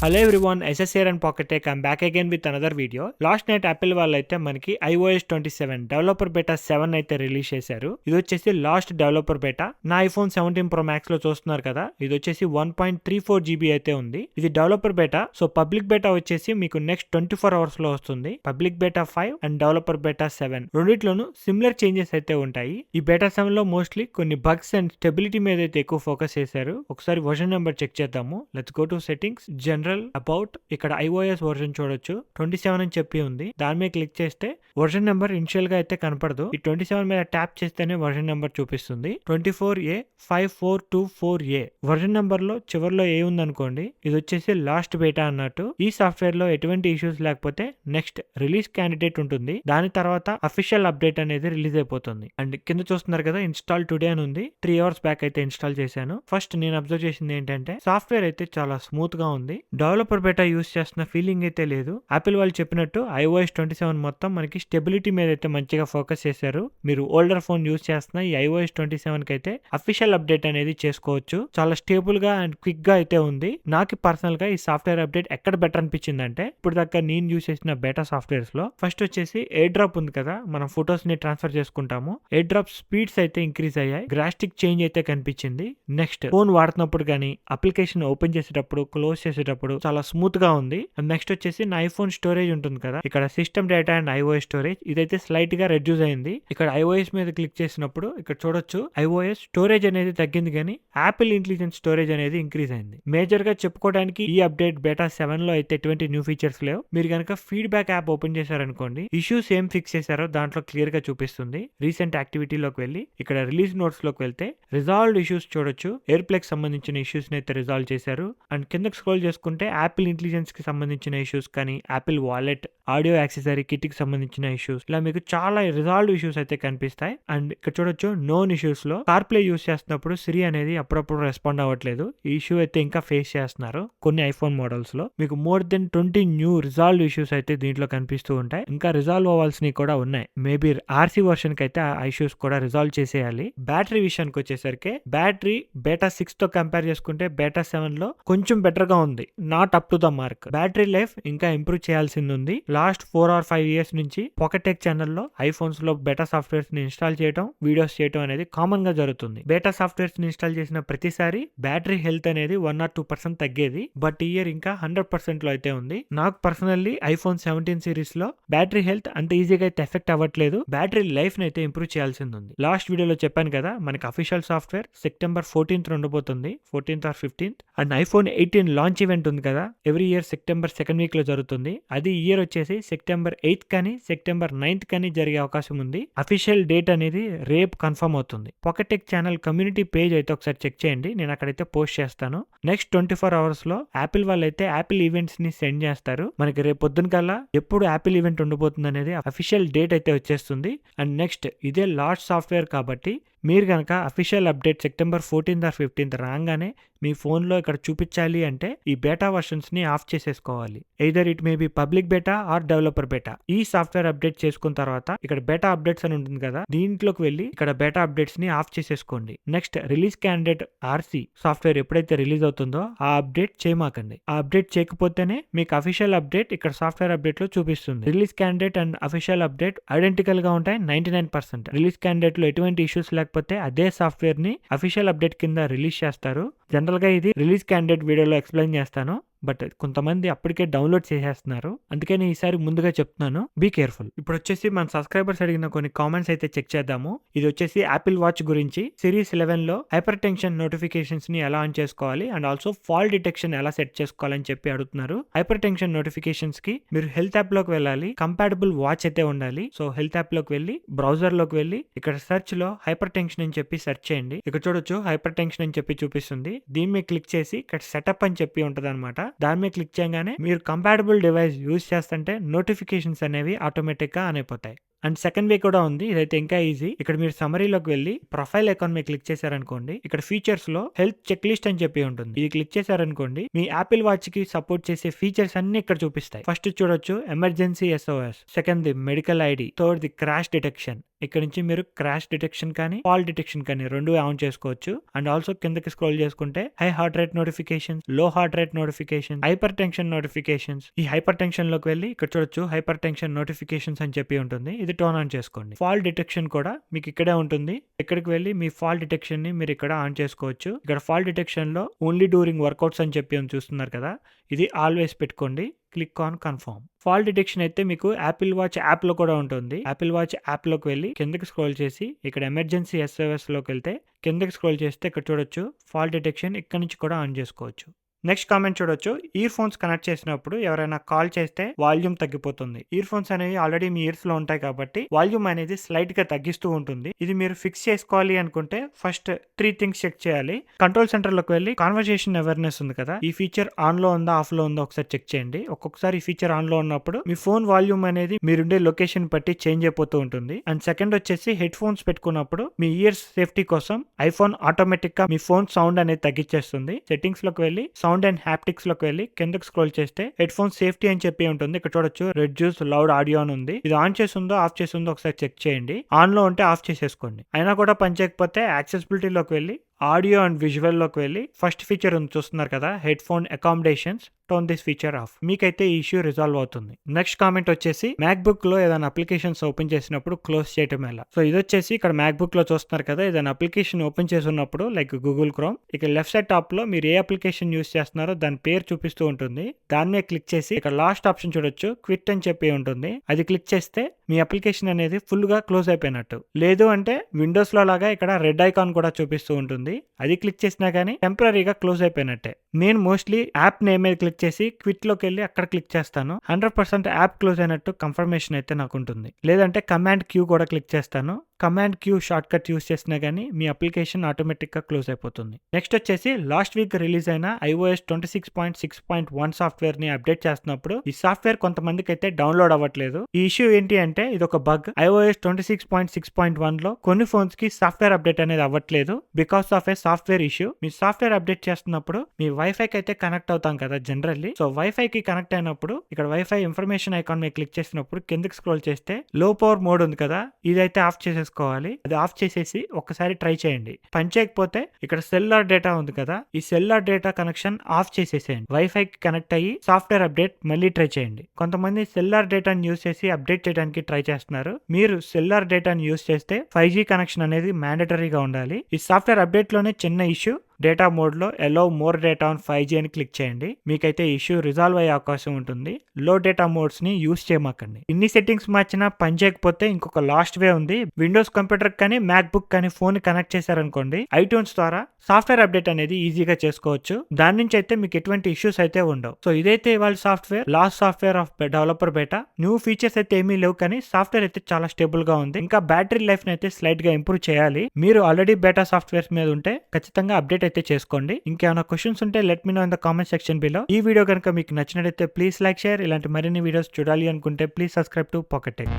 Hello everyone, SSR and pocket tech I'm back again with another video. Last night Apple వాళ్ళు అయితే మనకి iOS 27 developer beta 7 అయితే release చేశారు. ఇది వచ్చేసి లాస్ట్ డెవలపర్ బెటా. నా iPhone 17 Pro Max లో చూస్తున్నారు కదా, ఇది వచ్చేసి 1.34 GB అయితే ఉంది. ఇది developer beta. So public beta వచ్చేసి మీకు నెక్స్ట్ 24 hours లో వస్తుంది. Public beta 5 and developer beta 7 రెండిట్లోనూ సిమిలర్ చేంజెస్ అయితే ఉంటాయి. ఈ బెటా 7 లో మోస్ట్లీ కొన్ని బగ్స్ అండ్ స్టెబిలిటీ మీద అయితే ఎక్కువ ఫోకస్ చేశారు. ఒకసారి వర్షన్ నెంబర్ చెక్ చేద్దాము. Let's go to settings, general, about. ఇక్కడ iOS వర్షన్ చూడొచ్చు, 27 అని చెప్పి ఉంది. దాని మీద క్లిక్ చేస్తే వర్షన్ నెంబర్ ఇనిషియల్ గా అయితే కనపడదు. ఈ 27 మీద ట్యాప్ చేస్తేనే వర్షన్ నెంబర్ చూపిస్తుంది. 24A 5424A వర్షన్ నెంబర్ లో చివరిలో ఏ ఉంది అనుకోండి, ఇది వచ్చేసి లాస్ట్ బేటా అన్నట్టు. ఈ సాఫ్ట్వేర్ లో ఎటువంటి ఇష్యూస్ లేకపోతే నెక్స్ట్ రిలీజ్ క్యాండిడేట్ ఉంటుంది. దాని తర్వాత అఫీషియల్ అప్డేట్ అనేది రిలీజ్ అయిపోతుంది. అండ్ కింద చూస్తున్నారు కదా, ఇన్స్టాల్ టుడే అని ఉంది. 3 hours బ్యాక్ అయితే ఇన్స్టాల్ చేశాను. ఫస్ట్ నేను అబ్జర్వ్ చేసింది ఏంటంటే, సాఫ్ట్వేర్ అయితే చాలా స్మూత్ గా ఉంది. డెవలపర్ బెటా యూస్ చేస్తున్న ఫీలింగ్ అయితే లేదు. యాపిల్ వాళ్ళు చెప్పినట్టు iOS 27 మొత్తం మనకి స్టెబిలిటీ మీద అయితే మంచిగా ఫోకస్ చేశారు. మీరు ఓల్డర్ ఫోన్ యూస్ చేస్తున్న ఈ iOS 27 కి అయితే అఫీషియల్ అప్డేట్ అనేది చేసుకోవచ్చు. చాలా స్టేబుల్ గా అండ్ క్విక్ గా అయితే ఉంది. నాకు పర్సనల్ గా ఈ సాఫ్ట్వేర్ అప్డేట్ ఎక్కడ బెటర్ అనిపించింది అంటే, ఇప్పుడు దాకా నేను యూస్ చేసిన బెటా సాఫ్ట్వేర్స్ లో ఫస్ట్ వచ్చేసి ఎయిర్ డ్రాప్ ఉంది కదా, మనం ఫొటోస్ ని ట్రాన్స్ఫర్ చేసుకుంటాము. ఎయిర్ డ్రాప్ స్పీడ్స్ అయితే ఇంక్రీజ్ అయ్యాయి. గ్రాస్టిక్ చేంజ్ అయితే కనిపించింది. నెక్స్ట్ ఫోన్ వాడుతున్నప్పుడు కానీ అప్లికేషన్ ఓపెన్ చేసేటప్పుడు, క్లోజ్ చేసేటప్పుడు చాలా స్మూత్ గా ఉంది. నెక్స్ట్ వచ్చేసి నా ఐఫోన్ స్టోరేజ్ ఉంటుంది కదా, ఇక్కడ system data and iOS storage ఇదైతే స్లైట్ గా రెడ్యూస్ అయింది. ఇక్కడ iOS మీద క్లిక్ చేసినప్పుడు ఇక్కడ చూడొచ్చు, iOS స్టోరేజ్ అనేది తగ్గింది కానీ యాపిల్ ఇంటెలిజెన్స్ స్టోరేజ్ అనేది ఇంక్రీజ్ అయింది. మేజర్ గా చెప్పుకోవడానికి ఈ అప్డేట్ బెటా 7 లో అయితే ఎటువంటి న్యూ ఫీచర్స్ లేవు. మీరు కనుక ఫీడ్బ్యాక్ యాప్ ఓపెన్ చేశారనుకోండి, ఇష్యూస్ ఏం ఫిక్స్ చేశారో దాంట్లో క్లియర్ గా చూపిస్తుంది. రీసెంట్ యాక్టివిటీలోకి వెళ్ళి ఇక్కడ రిలీజ్ నోట్స్ లోకి వెళ్తే రిజాల్వ్డ్ ఇష్యూస్ చూడొచ్చు. ఎయిర్ ప్లగ్ సంబంధించిన ఇష్యూస్ ని అయితే రిజాల్వ్ చేశారు. అండ్ కిందకి స్క్రోల్ చేసుకుంటే యాపిల్ ఇంటెలిజెన్స్ కి సంబంధించిన ఇష్యూస్ కానీ, Apple wallet, audio accessory kit కి సంబంధించిన ఇష్యూస్, ఇలా మీకు చాలా రిజాల్వ్డ్ ఇష్యూస్ అయితే కనిపిస్తాయి. అండ్ ఇక్కడ చూడొచ్చు, నోన్ ఇష్యూస్ లో కార్ప్లే యూస్ చేస్తున్నప్పుడు సిరి అనేది అప్పుడప్పుడు రెస్పాండ్ అవ్వట్లేదు. ఈ ఇష్యూ అయితే ఇంకా ఫేస్ చేస్తున్నారు కొన్ని ఐఫోన్ మోడల్స్ లో. మీకు more than 20 new resolve issues అయితే దీంట్లో కనిపిస్తూ ఉంటాయి. ఇంకా రిజాల్వ్ అవ్వాల్సినవి కూడా ఉన్నాయి. మేబీ ఆర్సీ వర్షన్ కి అయితే ఆ ఇష్యూస్ కూడా రిజాల్వ్ చేసేయాలి. బ్యాటరీ విషయానికి వచ్చేసరికి, బ్యాటరీ బేటా 6 తో కంపేర్ చేసుకుంటే బేటా 7 లో కొంచెం బెటర్ గా ఉంది. Not up to the mark. Battery life ఇంకా ఇంప్రూవ్ చేయాల్సింది ఉంది. లాస్ట్ 4 or 5 years నుంచి పాకెట్ టెక్ ఛానల్లో ఐఫోన్స్ లో బెటా సాఫ్ట్వేర్స్ ని ఇన్స్టాల్ చేయడం, వీడియోస్ చేయడం అనేది కామన్ గా జరుగుతుంది. బెటా సాఫ్ట్వేర్స్ ని ఇన్స్టాల్ చేసిన ప్రతిసారి బ్యాటరీ హెల్త్ అనేది 1 or 2% తగ్గేది. బట్ ఈ ఇయర్ ఇంకా 100% లో అయితే ఉంది. నాకు పర్సనల్లీ ఐఫోన్ 17 సిరీస్ లో బ్యాటరీ హెల్త్ అంత ఈజీగా అయితే ఎఫెక్ట్ అవ్వట్లేదు. బ్యాటరీ లైఫ్ ని అయితే ఇంప్రూవ్ చేయాల్సింది ఉంది. లాస్ట్ వీడియోలో చెప్పాను కదా, మనకి అఫీషియల్ సాఫ్ట్వేర్ September 14th ఉండబోతుంది, 14th or 15th. And iPhone 18 launch event ఉంది కదా, every year September 2nd week లో జరుగుతుంది. అది ఈ ఇయర్ వచ్చేసి September 8th కానీ September 9th కానీ జరిగే అవకాశం ఉంది. అఫీషియల్ డేట్ అనేది రేపు కన్ఫర్మ్ అవుతుంది. Pocket tech channel community page అయితే ఒకసారి చెక్ చేయండి, నేను అక్కడైతే పోస్ట్ చేస్తాను. నెక్స్ట్ 24 hours లో యాపిల్ వాళ్ళు అయితే యాపిల్ ఈవెంట్స్ ని సెండ్ చేస్తారు. మనకి రేపు పొద్దున కల్లా ఎప్పుడు యాపిల్ ఈవెంట్ ఉండబోతుంది అనేది అఫీషియల్ డేట్ అయితే వచ్చేస్తుంది. అండ్ నెక్స్ట్ ఇదే లాస్ట్ సాఫ్ట్వేర్ కాబట్టి మీరు కనుక official update September 14th or 15th రాగానే మీ ఫోన్లో ఇక్కడ చూపించాలి అంటే ఈ బేటా వర్షన్స్ ని ఆఫ్ చేసేసుకోవాలి. Either it may be public beta or developer beta. ఈ సాఫ్ట్వేర్ అప్డేట్ చేసుకున్న తర్వాత ఇక్కడ బేటా అప్డేట్స్ అని ఉంటుంది కదా, దీంట్లోకి వెళ్ళి ఇక్కడ బేటా అప్డేట్స్ ని ఆఫ్ చేసేసుకోండి. Next release candidate RC software ఎప్పుడైతే రిలీజ్ అవుతుందో ఆ అప్డేట్ చేయమాకండి. ఆ అప్డేట్ చేయకపోతేనే మీకు అఫీషియల్ అప్డేట్ ఇక్కడ సాఫ్ట్వేర్ అప్డేట్ లో చూపిస్తుంది. Release candidate and official update identical గా ఉంటాయి 99%. రిలీజ్ క్యాండిడేట్ లో ఎటువంటి ఇష్యూస్ లేకపోతే అదే సాఫ్ట్వేర్ ని అఫీషియల్ అప్డేట్ కింద రిలీజ్ చేస్తారు. జనరల్ గా ఇది రిలీజ్ క్యాండిడేట్ వీడియోలో ఎక్స్ప్లెయిన్ చేస్తాను, బట్ కొంతమంది అప్పటికే డౌన్లోడ్ చేసేస్తున్నారు. అందుకని ఈసారి ముందుగా చెప్తున్నాను, బీ కేర్ఫుల్. ఇప్పుడు వచ్చేసి మన సబ్స్క్రైబర్స్ అడిగిన కొన్ని కామెంట్స్ అయితే చెక్ చేద్దాము. ఇది వచ్చేసి యాపిల్ వాచ్ గురించి. సిరీస్ 11 లో హైపర్ టెన్షన్ నోటిఫికేషన్స్ ని ఎలా ఆన్ చేసుకోవాలి అండ్ ఆల్సో ఫాల్ డిటెక్షన్ ఎలా సెట్ చేసుకోవాలని చెప్పి అడుగుతున్నారు. హైపర్ టెన్షన్ నోటిఫికేషన్స్ కి మీరు హెల్త్ యాప్ లోకి వెళ్ళాలి. కంపాటబుల్ వాచ్ అయితే ఉండాలి. సో హెల్త్ యాప్ లోకి వెళ్ళి బ్రౌజర్ లోకి వెళ్ళి ఇక్కడ సెర్చ్ లో హైపర్ టెన్షన్ అని చెప్పి సెర్చ్ చేయండి. ఇక్కడ చూడొచ్చు హైపర్ టెన్షన్ అని చెప్పి చూపిస్తుంది. దీని మీద క్లిక్ చేసి ఇక్కడ సెటప్ అని చెప్పి ఉంటది అనమాట. దాని మీద క్లిక్ చేయగానే మీరు కంపాటబుల్ డివైస్ యూజ్ చేస్తుంటే నోటిఫికేషన్స్ అనేవి ఆటోమేటిక్ గా ఆన్ అయిపోతాయి. అండ్ సెకండ్ వే కూడా ఉంది, ఇదైతే ఇంకా ఈజీ. ఇక్కడ మీరు సమరీలోకి వెళ్ళి ప్రొఫైల్ అకౌంట్ మీద క్లిక్ చేశారనుకోండి, ఇక్కడ ఫీచర్స్ లో హెల్త్ చెక్ లిస్ట్ అని చెప్పి ఉంటుంది. ఇది క్లిక్ చేశారనుకోండి, మీ యాపిల్ వాచ్ కి సపోర్ట్ చేసే ఫీచర్స్ అన్ని ఇక్కడ చూపిస్తాయి. ఫస్ట్ చూడొచ్చు emergency SOS, second the medical ID, third the crash detection, ఇక్కడ నుంచి మీరు క్రాష్ డిటెక్షన్ కానీ ఫాల్ డిటెక్షన్ కానీ రెండు ఆన్ చేసుకోవచ్చు. అండ్ ఆల్సో కిందకి స్క్రోల్ చేసుకుంటే హై హార్ట్ రేట్ నోటిఫికేషన్స్, లో heart rate notification, hyper tension notifications. ఈ హైపర్ టెన్షన్ లోకి వెళ్ళి ఇక్కడ చూడొచ్చు హైపర్ టెన్షన్ నోటిఫికేషన్స్ అని చెప్పి ఉంటుంది. ఇది టర్న్ ఆన్ చేసుకోండి. ఫాల్ డిటెక్షన్ కూడా మీకు ఇక్కడే ఉంటుంది. ఇక్కడికి వెళ్ళి మీ ఫాల్ డిటెక్షన్ ని మీరు ఇక్కడ ఆన్ చేసుకోవచ్చు. ఇక్కడ ఫాల్ డిటెక్షన్ లో ఓన్లీ డ్యూరింగ్ వర్కౌట్స్ అని చెప్పి చూస్తున్నారు కదా, ఇది ఆల్వేస్ పెట్టుకోండి. Click on confirm. Fall detection అయితే మీకు యాపిల్ వాచ్ యాప్ లో కూడా ఉంటుంది. యాపిల్ వాచ్ యాప్ లోకి వెళ్ళి కిందకి స్క్రోల్ చేసి ఇక్కడ ఎమర్జెన్సీ SOS లోకి వెళ్తే కిందకి స్క్రోల్ చేస్తే ఇక్కడ చూడొచ్చు ఫాల్ డిటెక్షన్ ఇక్కడ నుంచి కూడా ఆన్ చేసుకోవచ్చు. నెక్స్ట్ కామెంట్ చూడొచ్చు, ఇయర్ ఫోన్స్ కనెక్ట్ చేసినప్పుడు ఎవరైనా కాల్ చేస్తే వాల్యూమ్ తగ్గిపోతుంది. ఇయర్ ఫోన్స్ అనేవి ఆల్రెడీ మీ ఇయర్స్ లో ఉంటాయి కాబట్టి వాల్యూమ్ అనేది స్లైట్ గా తగ్గిస్తూ ఉంటుంది. ఇది మీరు ఫిక్స్ చేసుకోవాలి అనుకుంటే ఫస్ట్ 3 థింగ్స్ చెక్ చేయాలి. కంట్రోల్ సెంటర్ లోకి వెళ్ళి కాన్వర్సేషన్ అవేర్నెస్ ఉంది కదా, ఈ ఫీచర్ ఆన్ లో ఉందా ఆఫ్ లో ఉందా ఒకసారి చెక్ చేయండి. ఒక్కొక్కసారి ఈ ఫీచర్ ఆన్ లో ఉన్నప్పుడు మీ ఫోన్ వాల్యూమ్ అనేది మీరుండే లొకేషన్ బట్టి చేంజ్ అయిపోతూ ఉంటుంది. అండ్ సెకండ్ వచ్చేసి హెడ్ ఫోన్స్ పెట్టుకున్నప్పుడు మీ ఇయర్స్ సేఫ్టీ కోసం ఐఫోన్ ఆటోమేటిక్ గా మీ ఫోన్ సౌండ్ అనేది తగ్గించేస్తుంది. సెట్టింగ్స్ లోకి వెళ్ళి సౌండ్ అండ్ హ్యాప్టిక్స్ లోకి వెళ్ళి కిందకి స్క్రోల్ చేస్తే హెడ్ ఫోన్ సేఫ్టీ అని చెప్పి ఉంటుంది. ఇక్కడ చూడొచ్చు రెడ్యూస్ లౌడ్ ఆడియో అని ఉంది. ఇది ఆన్ చేస్తుందో ఆఫ్ చేస్తుందో ఒకసారి చెక్ చేయండి. ఆన్ లో ఉంటే ఆఫ్ చేసేసుకోండి. అయినా కూడా పనిచేయకపోతే యాక్సెసిబిలిటీ లోకి వెళ్ళి ఆడియో అండ్ విజువల్ లోకి వెళ్ళి ఫస్ట్ ఫీచర్ ఉంది చూస్తున్నారు కదా, head phone accommodations, turn this feature of. మీకైతే ఈ ఇష్యూ రిజాల్వ్ అవుతుంది. నెక్స్ట్ కామెంట్ వచ్చేసి మ్యాక్బుక్ లో ఏదైనా అప్లికేషన్స్ ఓపెన్ చేసినప్పుడు క్లోజ్ చేయటం ఎలా. సో ఇది వచ్చేసి ఇక్కడ మ్యాక్బుక్ లో చూస్తున్నారు కదా, ఏదైనా అప్లికేషన్ ఓపెన్ చేసి ఉన్నప్పుడు లైక్ గూగుల్ క్రోమ్, ఇక లెఫ్ట్ సైడ్ టాప్ లో మీరు ఏ అప్లికేషన్ యూస్ చేస్తున్నారో దాని పేరు చూపిస్తూ ఉంటుంది. దాన్నే క్లిక్ చేసి ఇక్కడ లాస్ట్ ఆప్షన్ చూడొచ్చు క్విట్ అని చెప్పి ఉంటుంది. అది క్లిక్ చేస్తే మీ అప్లికేషన్ అనేది ఫుల్ గా క్లోజ్ అయిపోయినట్టు. లేదు అంటే విండోస్ లో లాగా ఇక్కడ రెడ్ ఐకాన్ కూడా చూపిస్తూ ఉంటుంది. అది క్లిక్ చేసినా గానీ టెంపరీగా క్లోజ్ అయిపోయినట్టే. నేను మోస్ట్లీ యాప్ నేమ్ మీద క్లిక్ చేసి క్విట్ లోకి వెళ్ళి అక్కడ క్లిక్ చేస్తాను. 100% యాప్ క్లోజ్ అయినట్టు కన్ఫర్మేషన్ అయితే నాకు ఉంటుంది. లేదంటే కమాండ్ క్యూ కూడా క్లిక్ చేస్తాను. Command Q shortcut use చేసినా గానీ మీ అప్లికేషన్ ఆటోమేటిక్ గా క్లోజ్ అయిపోతుంది. నెక్స్ట్ వచ్చేసి లాస్ట్ వీక్ రిలీజ్ అయిన iOS 26.6.1 సాఫ్ట్వేర్ ని అప్డేట్ చేస్తున్నప్పుడు ఈ సాఫ్ట్వేర్ కొంతమందికి అయితే డౌన్లోడ్ అవ్వట్లేదు. ఈ ఇష్యూ ఏంటి అంటే ఇది ఒక బగ్. iOS 26.6.1 లో కొన్ని ఫోన్స్ కి సాఫ్ట్వేర్ అప్డేట్ అనేది అవ్వట్లేదు because of A software issue. Me software update చేస్తున్నప్పుడు మీ వైఫై కి అయితే కనెక్ట్ అవుతాం కదా జనరల్లీ. సో వైఫై కి కనెక్ట్ అయినప్పుడు ఇక్కడ వైఫై ఇన్ఫర్మేషన్ ఐకాన్ మీద క్లిక్ చేసినప్పుడు కిందకి స్క్రోల్ చేస్తే లో పవర్ మోడ్ ఉంది కదా, ఇదైతే ఆఫ్ చేసేసుకోవాలి. అది ఆఫ్ చేసేసి ఒకసారి ట్రై చేయండి. పని చేయకపోతే ఇక్కడ సెల్యులార్ డేటా ఉంది కదా, ఈ సెల్యులార్ డేటా కనెక్షన్ ఆఫ్ చేసేసేయండి. వైఫై కి కనెక్ట్ అయ్యి సాఫ్ట్వేర్ అప్డేట్ మళ్ళీ ట్రై చేయండి. కొంతమంది సెల్యులార్ డేటాను యూస్ చేసి అప్డేట్ చేయడానికి ట్రై చేస్తున్నారు. మీరు సెల్యులార్ డేటాను యూస్ చేస్తే 5G కనెక్షన్ అనేది మ్యాండటరీగా ఉండాలి. ఈ సాఫ్ట్వేర్ అప్డేట్ లోనే చిన్న ఇష్యూ. డేటా మోడ్ లో allow more data on 5G అని క్లిక్ చేయండి. మీకైతే ఇష్యూ రిజాల్వ్ అయ్యే అవకాశం ఉంటుంది. లో డేటా మోడ్స్ ని యూస్ చేయమాకండి. ఇన్ని సెట్టింగ్స్ మార్చినా పని చేయకపోతే ఇంకొక లాస్ట్ వే ఉంది. విండోస్ కంప్యూటర్ కానీ మ్యాక్ బుక్ కానీ ఫోన్ కనెక్ట్ చేశారనుకోండి, ఐట్యూన్స్ ద్వారా సాఫ్ట్వేర్ అప్డేట్ అనేది ఈజీగా చేసుకోవచ్చు. దాని నుంచి అయితే మీకు ఎటువంటి ఇష్యూస్ అయితే ఉండవు. సో ఇదైతే ఇవాళ software, last software of developer beta. New features అయితే ఏమీ లేవు కానీ సాఫ్ట్వేర్ అయితే చాలా స్టేబుల్ గా ఉంది. ఇంకా బ్యాటరీ లైఫ్ ని అయితే స్లైట్ గా ఇంప్రూవ్ చేయాలి. మీరు ఆల్రెడీ బేటా సాఫ్ట్వేర్స్ మీద ఉంటే ఖచ్చితంగా అప్డేట్ అయితే చేసుకోండి. ఇంకేమైనా క్వశ్చన్స్ ఉంటే let me know in the comment section below. ఈ వీడియో కనుక మీకు నచ్చినట్లయితే ప్లీజ్ లైక్, షేర్. ఇలాంటి మరిన్ని వీడియోస్ చూడాలి అనుకుంటే please subscribe to pocket tech.